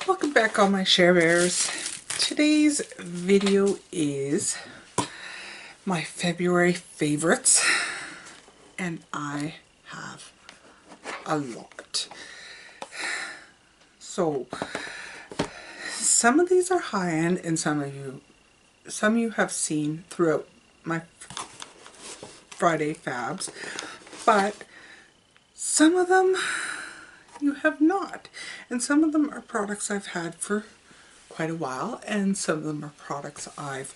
Welcome back, all my Sherbears. Today's video is my February favorites, and I have a lot. So some of these are high-end, and some you have seen throughout my Friday fabs, but some of them you have not. And some of them are products I've had for quite a while, and some of them are products I've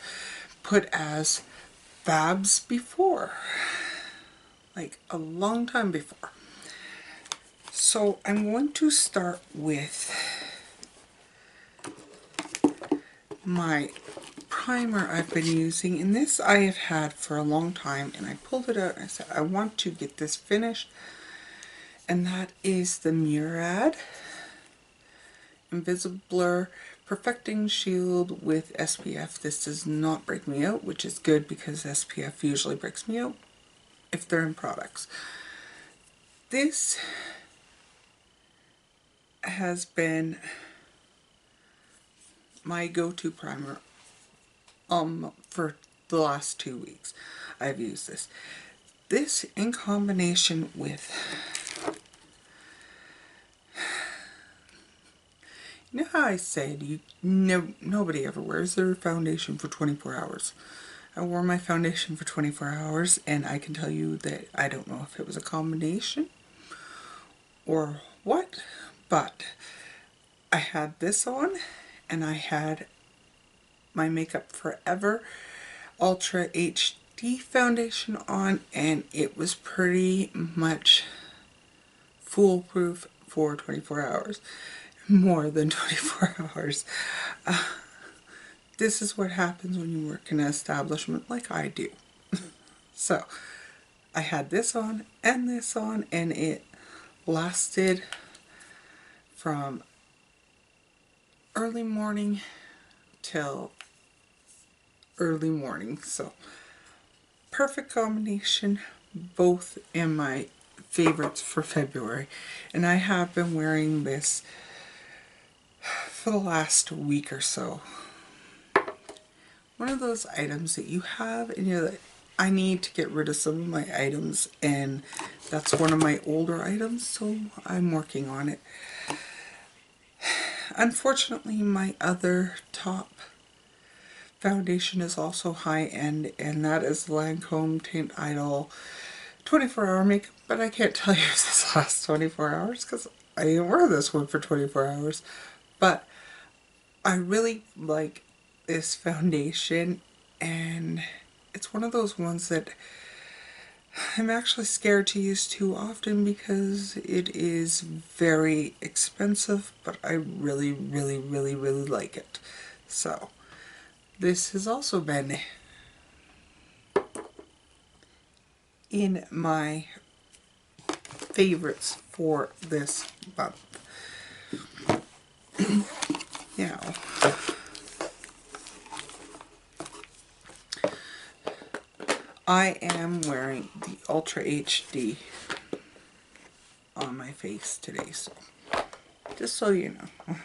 put as fabs before, like a long time before. So I'm going to start with my primer I've been using, and this I have had for a long time, and I pulled it out and I said I want to get this finished, and that is the Murad Invisible Blur Perfecting Shield with SPF. This does not break me out, which is good because SPF usually breaks me out if they're in products. This has been my go-to primer for the last 2 weeks. I've used this. This in combination with, you know how I said nobody ever wears their foundation for 24 hours. I wore my foundation for 24 hours, and I can tell you that I don't know if it was a combination or what, but I had this on, and I had my Makeup Forever Ultra HD foundation on, and it was pretty much foolproof for 24 hours. More than 24 hours. This is what happens when you work in an establishment like I do. So I had this on, and it lasted from early morning till early morning. So perfect combination, both in my favorites for February. And I have been wearing this for the last week or so. One of those items that you have and you're like, I need to get rid of some of my items, and that's one of my older items, so I'm working on it. Unfortunately, my other top foundation is also high-end, and that is Lancome Teint Idol 24-hour makeup, but I can't tell you if this lasts 24 hours because I didn't wear this one for 24 hours. But I really like this foundation, and it's one of those ones that I'm actually scared to use too often because it is very expensive, but I really, really, really, really like it. So this has also been in my favorites for this month. Now, I am wearing the Ultra HD on my face today, so just so you know.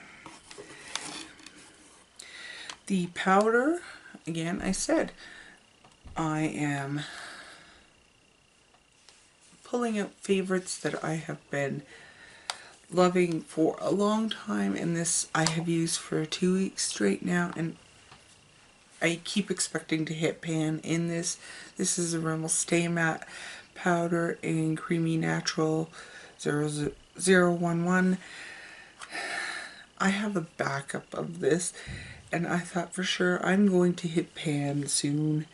The powder, again, I said, I am pulling out favorites that I have been loving for a long time, and this I have used for 2 weeks straight now, and I keep expecting to hit pan in this. This is a Rimmel Stay Matte powder in Creamy Natural 011. I have a backup of this, and I thought for sure I'm going to hit pan soon.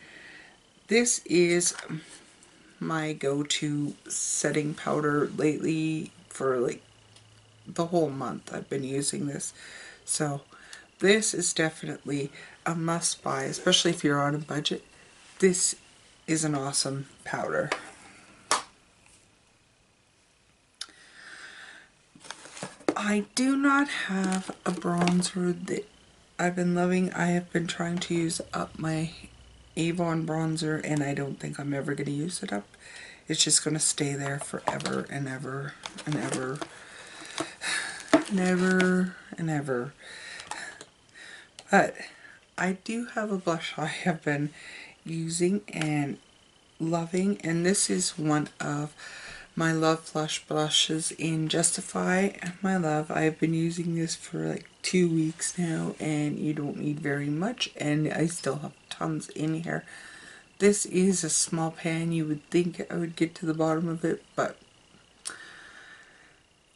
This is my go-to setting powder lately for like the whole month. I've been using this. So this is definitely a must-buy, especially if you're on a budget. This is an awesome powder. I do not have a bronzer that I've been loving. I have been trying to use up my Avon bronzer, and I don't think I'm ever going to use it up. It's just going to stay there forever and ever and ever. never and ever. But I do have a blush I have been using and loving, and this is one of my Love Flush blushes in Justify. And my love, I've been using this for like 2 weeks now, and you don't need very much, and I still have tons in here. This is a small pan. You would think I would get to the bottom of it, but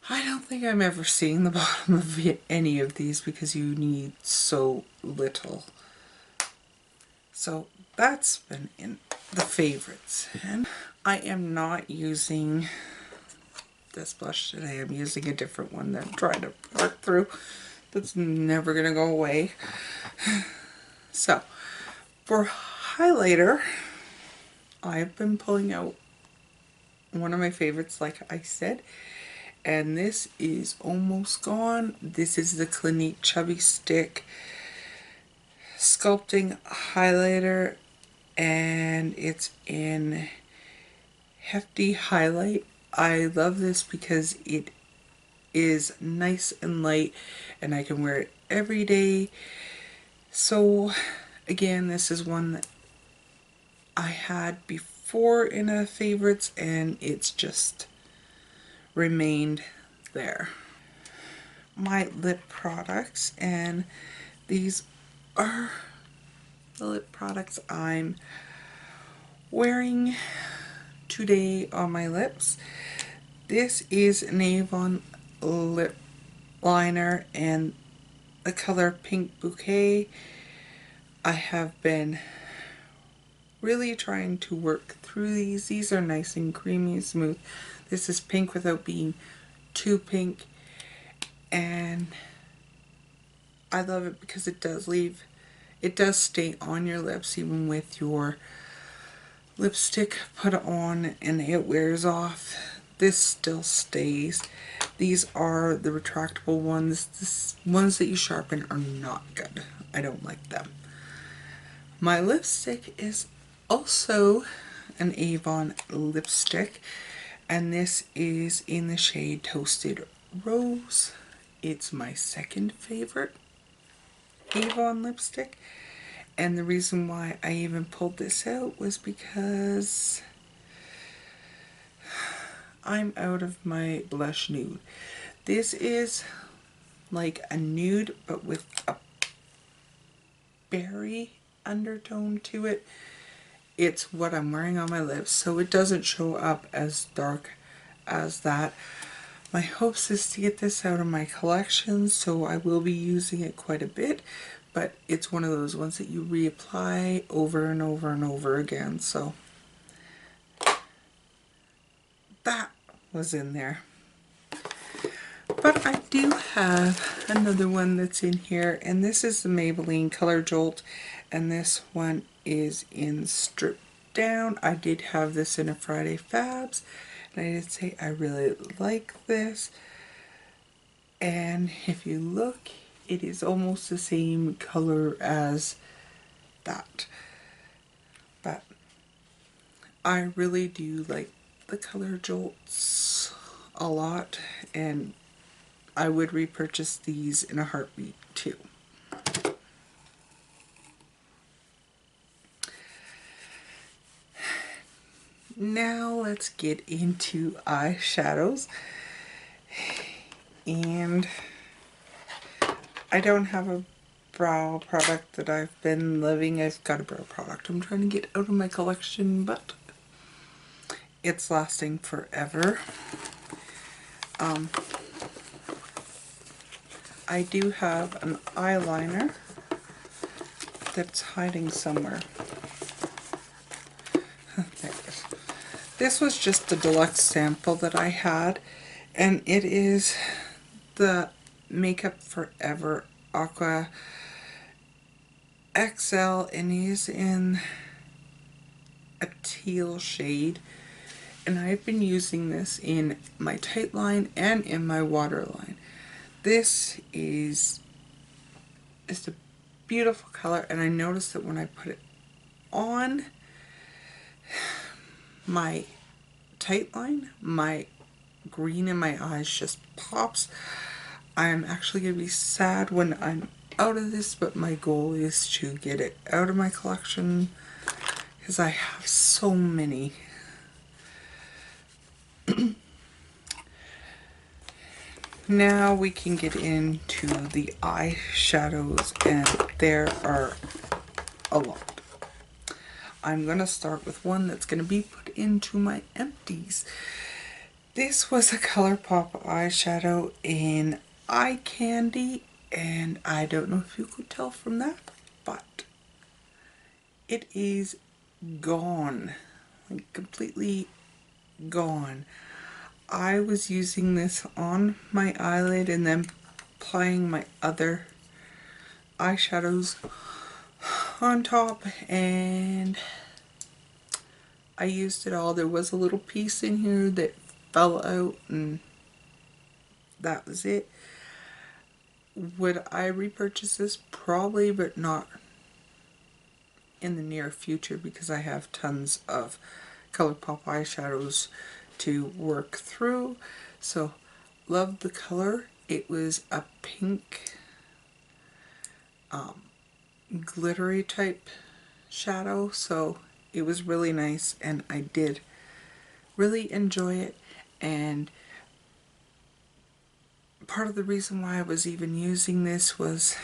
I don't think I'm ever seeing the bottom of any of these because you need so little. So that's been in the favorites. And I am not using this blush today. I'm using a different one that I'm trying to work through. That's never going to go away. So for highlighter, I've been pulling out one of my favorites, like I said. And this is almost gone. This is the Clinique Chubby Stick Sculpting Highlighter, and it's in Hefty Highlight. I love this because it is nice and light, and I can wear it every day. So again, this is one that I had before in a favorites, and it's just remained there. My lip products, and these are the lip products I'm wearing today on my lips. This is an Avon lip liner and the color Pink Bouquet. I have been really trying to work through these. These are nice and creamy, smooth. This is pink without being too pink, and I love it because it does stay on your lips even with your lipstick put on and it wears off. This still stays. These are the retractable ones. The ones that you sharpen are not good. I don't like them. My lipstick is also an Avon lipstick, and this is in the shade Toasted Rose. It's my second favorite Avon lipstick, and the reason why I even pulled this out was because I'm out of my blush nude. This is like a nude but with a berry undertone to it. It's what I'm wearing on my lips, so it doesn't show up as dark as that. My hopes is to get this out of my collection, so I will be using it quite a bit, but it's one of those ones that you reapply over and over and over again, so that was in there. But I do have another one that's in here, and this is the Maybelline Color Jolt, and this one is in Strip Down. I did have this in a Friday Fabs, and I did say I really like this. And if you look, it is almost the same color as that. But I really do like the Color Jolts a lot, and I would repurchase these in a heartbeat too. Now let's get into eyeshadows. And I don't have a brow product that I've been loving. I've got a brow product I'm trying to get out of my collection, but it's lasting forever. I do have an eyeliner that's hiding somewhere. There it is. This was just the deluxe sample that I had, and it is the Makeup Forever Aqua XL, and he's in a teal shade. And I've been using this in my tight line and in my waterline. This is just a beautiful color, and I noticed that when I put it on my tight line, my green in my eyes just pops. I'm actually going to be sad when I'm out of this, but my goal is to get it out of my collection because I have so many. Now we can get into the eyeshadows, and there are a lot. I'm going to start with one that's going to be put into my empties. This was a ColourPop eyeshadow in Eye Candy, and I don't know if you could tell from that, but it is gone, like completely gone. I was using this on my eyelid and then applying my other eyeshadows on top, and I used it all. There was a little piece in here that fell out, and that was it. Would I repurchase this? Probably, but not in the near future because I have tons of ColourPop eyeshadows to work through. So, love the color. It was a pink glittery type shadow, so it was really nice, and I did really enjoy it. And part of the reason why I was even using this was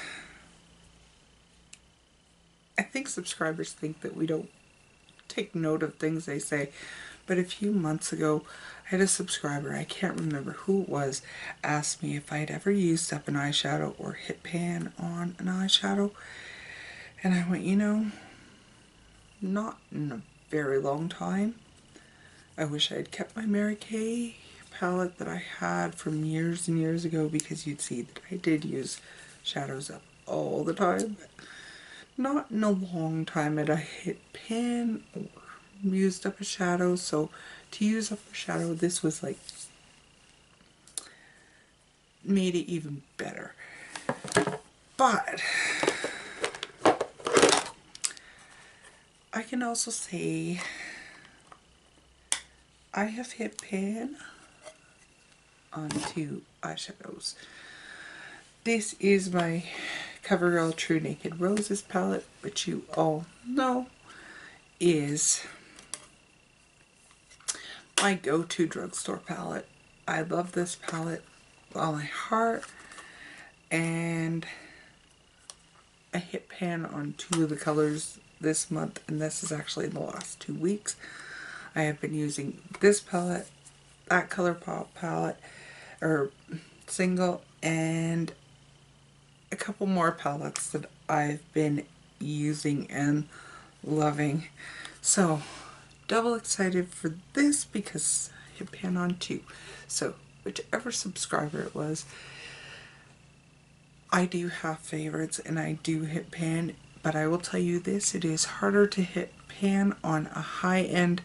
I think subscribers think that we don't take note of things they say, but a few months ago I had a subscriber, I can't remember who it was, asked me if I'd ever used up an eyeshadow or hit pan on an eyeshadow, and I went, you know, not in a very long time. I wish I had kept my Mary Kay palette that I had from years and years ago, because you'd see that I did use shadows up all the time. Not in a long time had I hit pan or used up a shadow, so to use up a shadow, this was like, made it even better. But I can also say I have hit pan on 2 eyeshadows. This is my CoverGirl True Naked Roses palette, which you all know is my go-to drugstore palette. I love this palette with all my heart, and I hit pan on 2 of the colors this month, and this is actually in the last 2 weeks. I have been using this palette, that ColourPop palette, or single, and a couple more palettes that I've been using and loving. So, double excited for this because I hit pan on 2. So, whichever subscriber it was, I do have favorites and I do hit pan, but I will tell you this, it is harder to hit pan on a high-end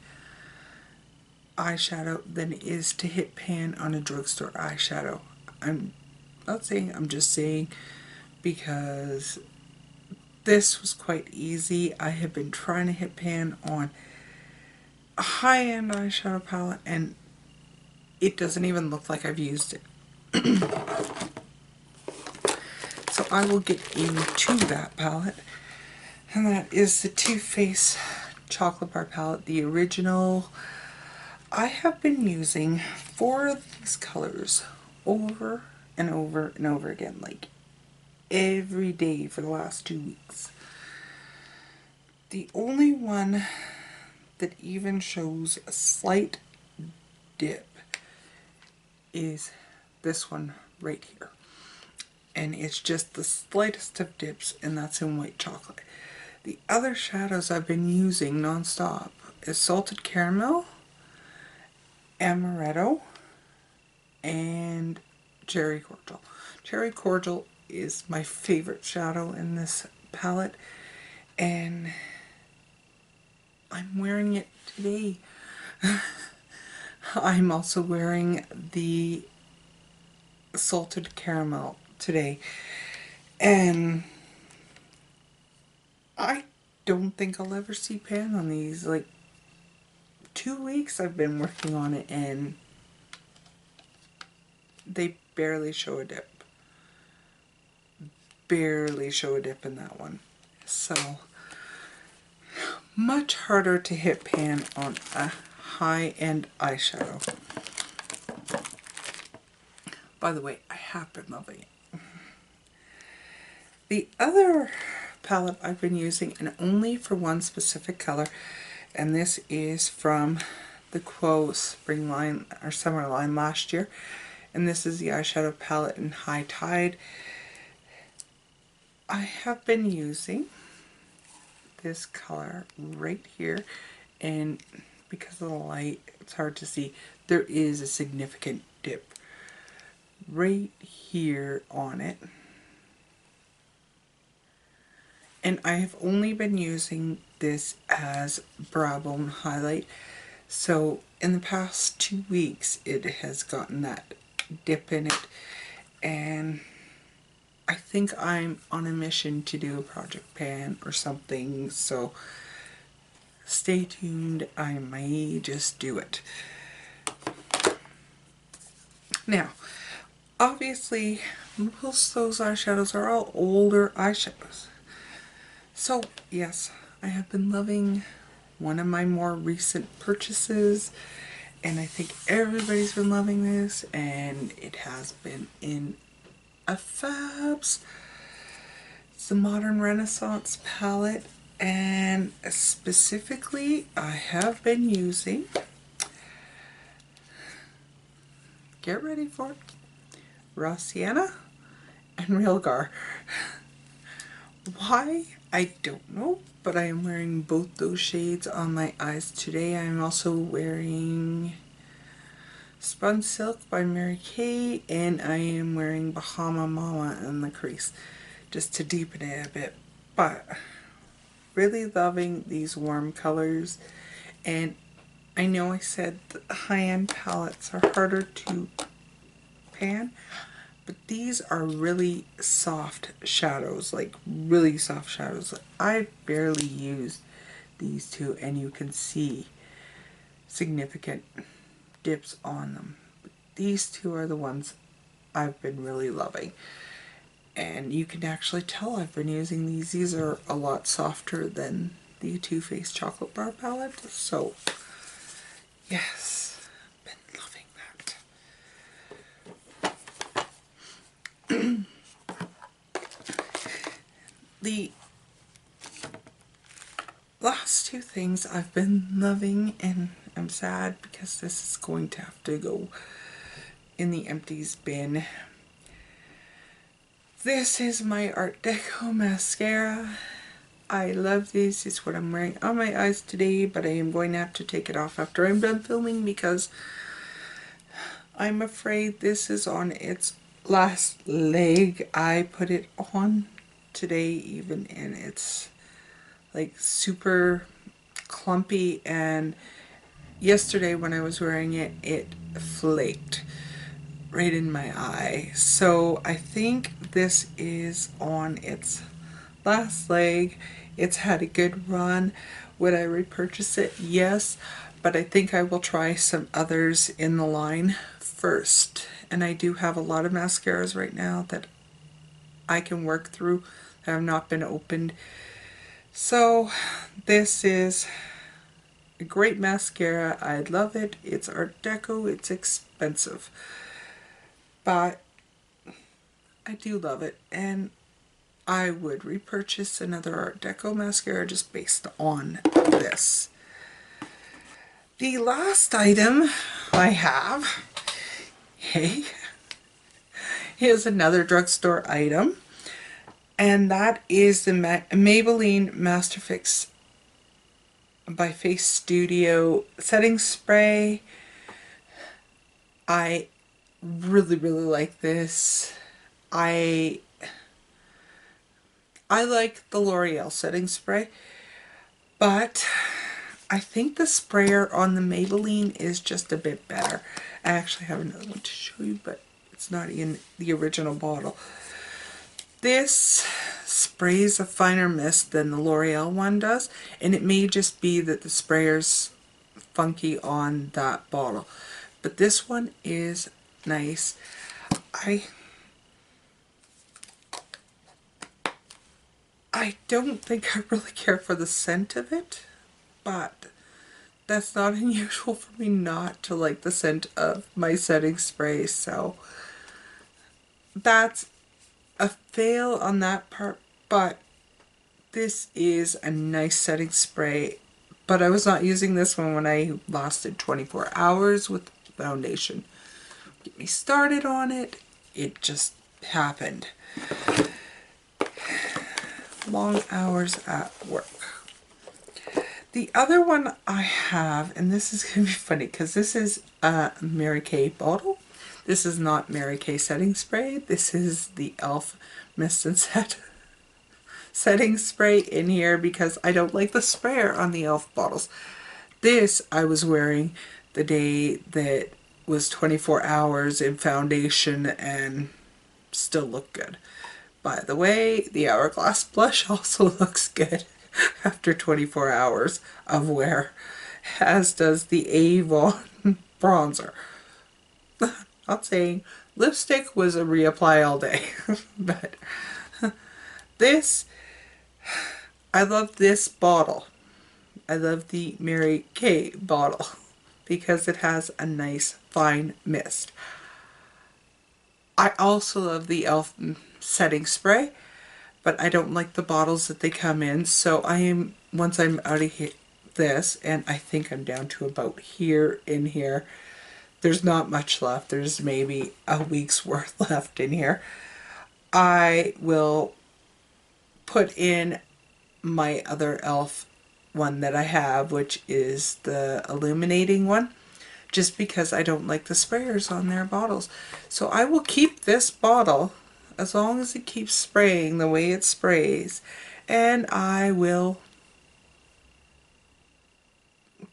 eyeshadow than it is to hit pan on a drugstore eyeshadow. I'm not saying, I'm just saying, because this was quite easy. I have been trying to hit pan on a high-end eyeshadow palette and it doesn't even look like I've used it. So I will get into that palette, and that is the Too Faced Chocolate Bar palette, the original. I have been using 4 of these colors over and over and over again, like every day for the last 2 weeks. The only one that even shows a slight dip is this one right here. And it's just the slightest of dips, and that's in white chocolate. The other shadows I've been using non-stop is Salted Caramel, Amaretto, and Cherry Cordial. Cherry Cordial is my favorite shadow in this palette, and I'm wearing it today. I'm also wearing the Salted Caramel today, and I don't think I'll ever see pan on these. Like, 2 weeks I've been working on it and they barely show a dip. barely show a dip in that one. So, much harder to hit pan on a high-end eyeshadow. By the way, I have been loving it. The other palette I've been using, and only for one specific color, and this is from the Quo Spring line or Summer line last year, and this is the eyeshadow palette in High Tide. I have been using this color right here, and because of the light it's hard to see, there is a significant dip right here on it. And I have only been using this as brow bone highlight. So in the past 2 weeks it has gotten that dip in it. And I think I'm on a mission to do a project pan or something. So stay tuned. I may just do it. Now, obviously, most of those eyeshadows are all older eyeshadows. So, yes, I have been loving one of my more recent purchases, and I think everybody's been loving this, and it has been in a fabs. It's the Modern Renaissance palette, and specifically, I have been using, get ready for it, Raw Sienna and Realgar. Why? I don't know, but I am wearing both those shades on my eyes today. I'm also wearing Spun Silk by Mary Kay, and I am wearing Bahama Mama in the crease just to deepen it a bit. But really loving these warm colors, and I know I said the high-end palettes are harder to pan, but these are really soft shadows, like really soft shadows. I barely used these two, and you can see significant dips on them. But these two are the ones I've been really loving. And you can actually tell I've been using these. These are a lot softer than the Too Faced Chocolate Bar palette. So, yes, been loving that. The last two things I've been loving, and I'm sad because this is going to have to go in the empties bin. This is my Art Deco mascara. I love this. It's what I'm wearing on my eyes today, but I am going to have to take it off after I'm done filming because I'm afraid this is on its last leg. I put it on today even, and it's like super clumpy, and yesterday when I was wearing it, it flaked right in my eye. So I think this is on its last leg. It's had a good run. Would I repurchase it? Yes, but I think I will try some others in the line first. And I do have a lot of mascaras right now that I can work through that have not been opened. So this is a great mascara. I love it. It's Art Deco. It's expensive, but I do love it, and I would repurchase another Art Deco mascara just based on this. The last item I have, hey, is another drugstore item, and that is the Maybelline Master Fix by Face Studio setting spray. I really like this. I like the L'Oreal setting spray, but I think the sprayer on the Maybelline is just a bit better. I actually have another one to show you, but it's not in the original bottle. This sprays a finer mist than the L'Oreal one does, and it may just be that the sprayer's funky on that bottle. But this one is nice. I don't think I really care for the scent of it, but that's not unusual for me not to like the scent of my setting spray, so that's a fail on that part, but this is a nice setting spray. But I was not using this one when I lasted 24 hours with foundation. Get me started on it, it just happened. Long hours at work. The other one I have, and this is going to be funny because this is a Mary Kay bottle. This is not Mary Kay setting spray. This is the e.l.f. Mist and Set setting spray in here because I don't like the sprayer on the e.l.f. bottles. This I was wearing the day that was 24 hours in foundation and still looked good. By the way, the Hourglass blush also looks good after 24 hours of wear, as does the Avon bronzer. Not saying lipstick was a reapply all day, but this, I love this bottle. I love the Mary Kay bottle because it has a nice fine mist. I also love the e.l.f. setting spray, but I don't like the bottles that they come in, so once I'm out of this, and I think I'm down to about here in here, there's not much left, there's maybe a week's worth left in here, I will put in my other e.l.f. one that I have, which is the illuminating one, just because I don't like the sprayers on their bottles. So I will keep this bottle as long as it keeps spraying the way it sprays, and I will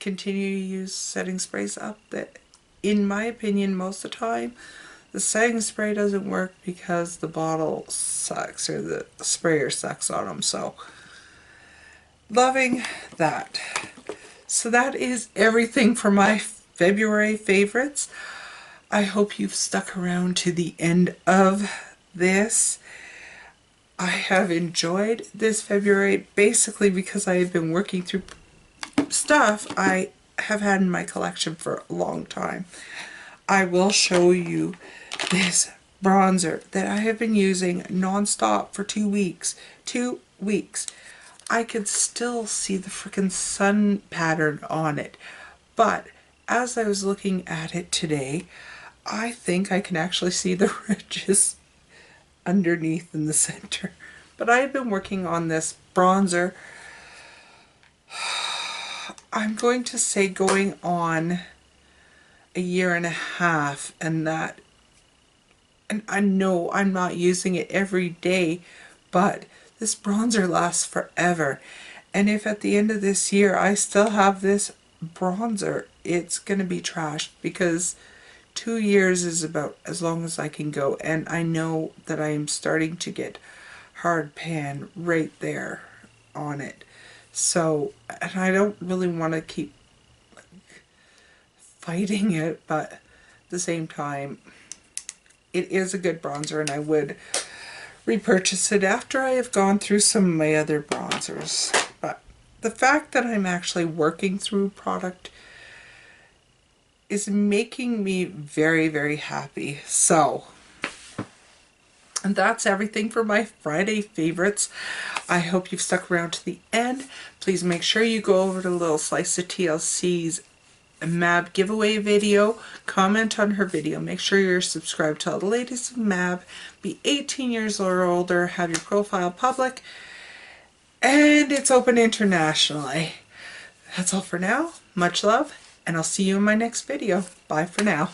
continue to use setting sprays up that, in my opinion, most of the time the setting spray doesn't work because the bottle sucks or the sprayer sucks on them. So loving that. So that is everything for my February favorites. I hope you've stuck around to the end of this. I have enjoyed this February basically because I have been working through stuff I have had in my collection for a long time. I will show you this bronzer that I have been using non-stop for 2 weeks. 2 weeks. I could still see the freaking sun pattern on it, but as I was looking at it today, I think I can actually see the ridges underneath in the center. But I've been working on this bronzer, I'm going to say going on a year and a half, and I know I'm not using it every day, but this bronzer lasts forever. And if at the end of this year I still have this bronzer, it's going to be trashed because 2 years is about as long as I can go, and I know that I am starting to get hard pan right there on it. So, and I don't really want to keep fighting it, but at the same time, it is a good bronzer, and I would repurchase it after I have gone through some of my other bronzers. But the fact that I'm actually working through product is making me very, very happy. So, and that's everything for my Friday favorites. I hope you've stuck around to the end. Please make sure you go over to LilsliceofTLC's MAB giveaway video, comment on her video, make sure you're subscribed to all the latest of MAB, be 18 years or older, have your profile public, and it's open internationally. That's all for now. Much love, and I'll see you in my next video. Bye for now.